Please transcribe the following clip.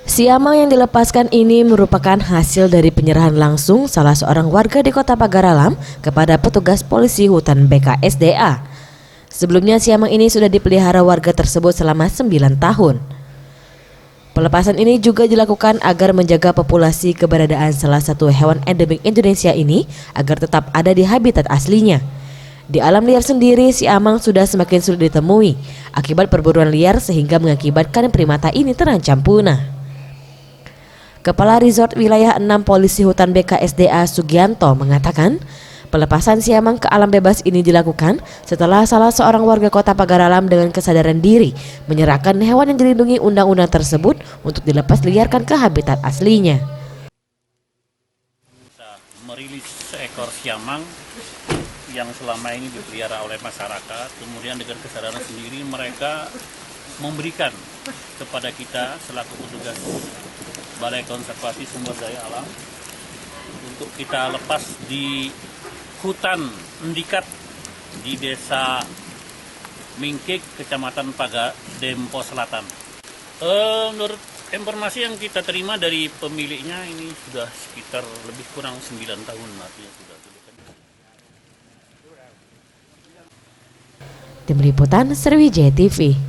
Siamang yang dilepaskan ini merupakan hasil dari penyerahan langsung salah seorang warga di Kota Pagaralam kepada petugas polisi hutan BKSDA. Sebelumnya siamang ini sudah dipelihara warga tersebut selama 9 tahun. Pelepasan ini juga dilakukan agar menjaga populasi keberadaan salah satu hewan endemik Indonesia ini agar tetap ada di habitat aslinya. Di alam liar sendiri, siamang sudah semakin sulit ditemui akibat perburuan liar sehingga mengakibatkan primata ini terancam punah. Kepala Resort Wilayah 6 Polisi Hutan BKSDA Sugianto mengatakan, pelepasan siamang ke alam bebas ini dilakukan setelah salah seorang warga Kota Pagaralam dengan kesadaran diri menyerahkan hewan yang dilindungi undang-undang tersebut untuk dilepas liarkan ke habitat aslinya. Merilis seekor siamang yang selama ini dipelihara oleh masyarakat, kemudian dengan kesadaran sendiri mereka memberikan kepada kita selaku petugas Balai Konservasi Sumber Daya Alam untuk kita lepas di hutan Ndikat di Desa Mingkik, Kecamatan Dempo Selatan. Menurut informasi yang kita terima dari pemiliknya ini sudah sekitar lebih kurang 9 tahun artinya sudah. Tim Liputan Sriwijaya TV.